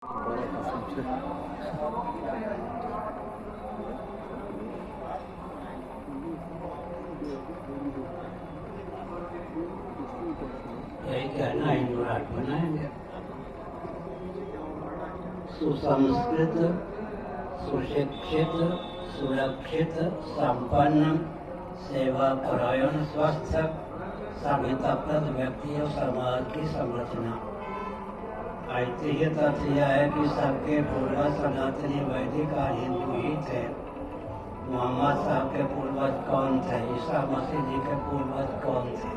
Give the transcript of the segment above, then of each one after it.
यही कहना हिंदू राष्ट्र बनाएंगे। सुसंस्कृत, सुशिक्षित, सुरक्षित, संपन्न, सेवा परायण, स्वस्थ, सभ्यताप्रद व्यक्ति और समाज की संरचना। ऐतिह्य तथ्य यह है कि सबके पूर्वज सनातनी वैदिक और हिंदू ही थे। मोहम्मद साहब के पूर्वज कौन थे? ईसा मसीह जी के पूर्वज कौन थे?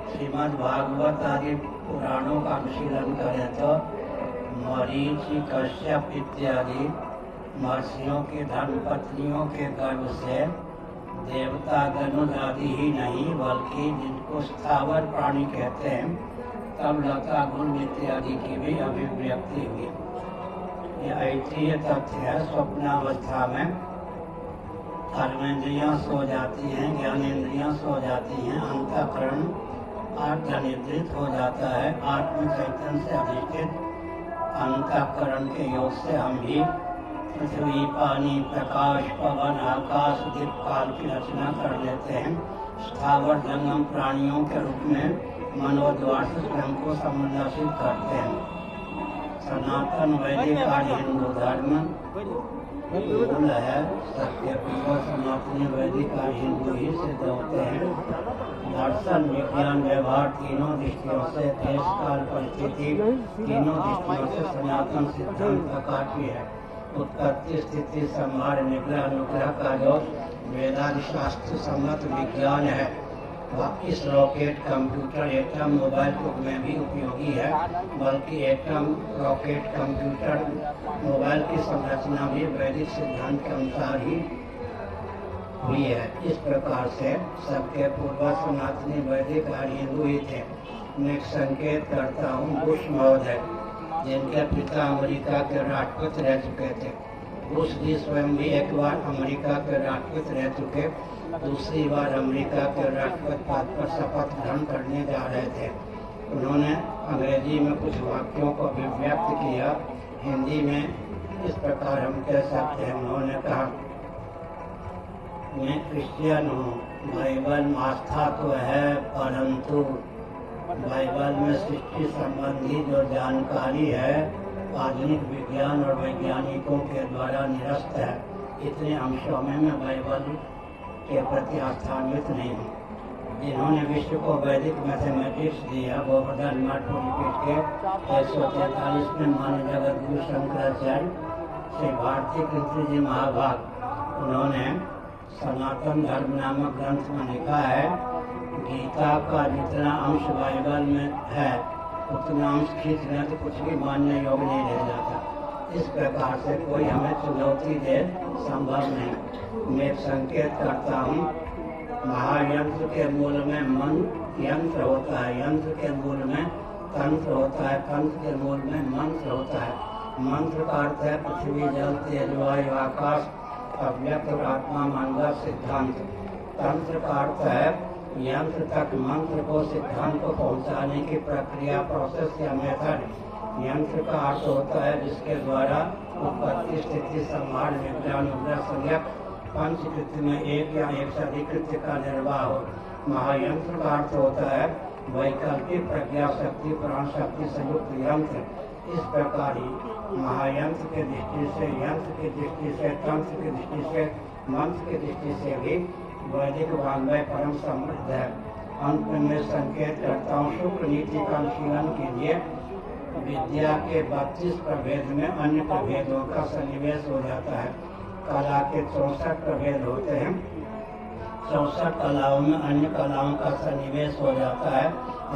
श्रीमद् भागवत आदि पुराणों का अनुशीलन करें तो मरीचि, कश्यप इत्यादि महर्षियों की धर्मपत्नियों के गर्भ से देवता गण आदि ही नहीं बल्कि जिनको स्थावर प्राणी कहते हैं तब लता गुण इत्यादि की भी अभिव्यक्ति हुई। यह ऐतिह्य तथ्य है। स्वप्नावस्था में कर्मेंद्रियां सो जाती हैं, ज्ञानेंद्रियां सो जाती हैं, अंतःकरण अर्धनिद्रित हो जाता है। आत्म चैतन्य से अधिष्ठित अंतःकरण के योग से हम भी पृथ्वी, पानी, प्रकाश, पवन, आकाश, दीप काल की रचना कर लेते हैं। स्थावर जंगम प्राणियों के रूप में मनोद्वार से स्वयं को संरक्षित करते हैं। सनातन वैदिक और हिंदू धर्म मूल है। सबके पूर्वज सनातनी वैदिक और हिंदू ही सिद्ध होते हैं। दर्शन, विज्ञान, व्यवहार तीनों दृष्टियों से, देश काल परिस्थिति तीनों दृष्टियों से सनातन सिद्धांत प्रकाशी है। उत्पत्ति, स्थिति, संहार, निग्रह, अनुग्रह का जो वेदांत शास्त्र सम्मत विज्ञान है वह इस रॉकेट, कंप्यूटर, एटम, मोबाइल युग में भी उपयोगी है। बल्कि एटम, रॉकेट, कंप्यूटर, मोबाइल की संरचना भी वैदिक सिद्धांत के अनुसार ही हुई है। इस प्रकार से सबके पूर्वज सनातनी वैदिक और हिंदू ही थे। मैं संकेत करता हूँ बुश महोदय, जिनके पिता अमेरिका के राष्ट्रपति रह चुके थे। बुश जी स्वयं भी एक बार अमेरिका के राष्ट्रपति रह चुके, दूसरी बार अमेरिका के राष्ट्रपति पद पर शपथ ग्रहण करने जा रहे थे। उन्होंने अंग्रेजी में कुछ वाक्यों को अभिव्यक्त किया। हिंदी में इस प्रकार हम कह सकते हैं। उन्होंने कहा, मैं क्रिश्चियन हूँ, बाइबल में आस्था तो है परंतु बाइबल में सृष्टि संबंधी जो जानकारी है आधुनिक विज्ञान और वैज्ञानिकों के द्वारा निरस्त है। इतने अंशों में मैं बाइबल के प्रति आस्थान्वित नहीं हूँ। जिन्होंने विश्व को वैदिक मैथमेटिक्स दिया गोवर्धन मठ पीठ के 143 में मान्य जगत गुरु शंकराचार्य श्री भारती कृष्ण जी महाभाग, उन्होंने सनातन धर्म नामक ग्रंथ में लिखा है, गीता का जितना अंश बाइबल में है उतना अंश खींच लें तो कुछ भी मानने योग्य नहीं रह जाता। इस प्रकार से कोई हमें चुनौती दे संभव नहीं। मैं संकेत करता हूँ, महायंत्र के मूल में मन यंत्र होता है, यंत्र के मूल में तंत्र होता है, तंत्र के मूल में मंत्र होता है। मंत्र का अर्थ है पृथ्वी, जल, तेज, वायु, आकाश, अव्यक्त और आत्मा मानव सिद्धांत। तंत्र का अर्थ है यंत्र तक मंत्र को, सिद्धांत को पहुंचाने की प्रक्रिया, प्रोसेस या मेथड। यंत्र का अर्थ होता है जिसके द्वारा उत्पत्ति, स्थिति, संहार, निग्रह, अनुग्रह, संयक पंचकृत्य में एक या एक से अधिक कृत्य का निर्वाह हो। महायंत्र का अर्थ होता है वैकल्पिक प्रज्ञा शक्ति, प्राण शक्ति संयुक्त यंत्र। इस प्रकार ही महायंत्र की दृष्टि से, यंत्र की दृष्टि से, तंत्र की दृष्टि से, मंत्र की दृष्टि से भी वैदिक वाङ्मय परम समृद्ध है। अंत में मैं संकेत करता हूँ, शुक्र नीति का अनुशीलन कीजिए। विद्या के 32 प्रभेद में अन्य प्रभेदों का सन्निवेश हो जाता है। कला के 64 प्रभेद होते हैं। 64 कलाओं में अन्य कलाओं का सन्निवेश हो जाता है।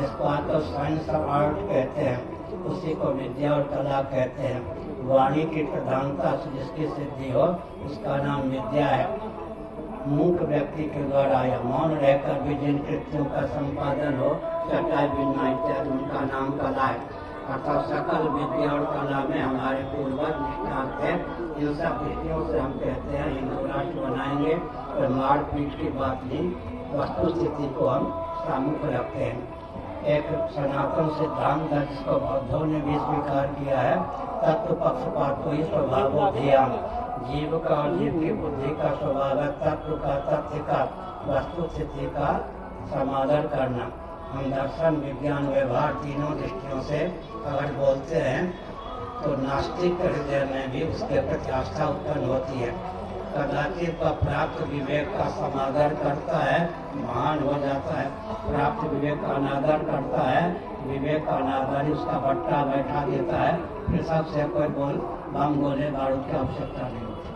इसको तो साइंस ऑफ आर्ट कहते हैं, उसी को विद्या और कला कहते हैं। वाणी की प्रधानता से जिसकी सिद्धि हो उसका नाम विद्या है। मूक व्यक्ति के द्वारा या मौन रहकर भी जिन कृत्यों का संपादन हो, चटाई बिनना इत्यादि, उनका नाम कला है। अर्थात सकल विद्या और कला में हमारे पूर्वज निष्णात थे। इन सब दृष्टियों से हम कहते हैं हिंदू राष्ट्र बनाएंगे और मारपीट की बात नहीं, वस्तु स्थिति को हम सामुख रखते हैं। एक सनातन सिद्धांत है जिसको बौद्धों ने भी स्वीकार किया है। तत्व पक्षपात को ही स्वभाव ध्यान, जीव का और जीव की बुद्धि का स्वभाव है तत्व का, तथ्य का, वस्तु स्थिति का समादर करना। हम दर्शन, विज्ञान, व्यवहार तीनों दृष्टियों से अगर बोलते हैं तो नास्तिक हृदय में भी उसके प्रति आस्था उत्पन्न होती है। कदाचित वह प्राप्त विवेक का समादर करता है, महान हो जाता है। प्राप्त विवेक का अनादर करता है, विवेक का अनादर ही उसका बट्टा बैठा देता है। फिर सबसे कोई बम गोले बारूद की आवश्यकता नहीं होती।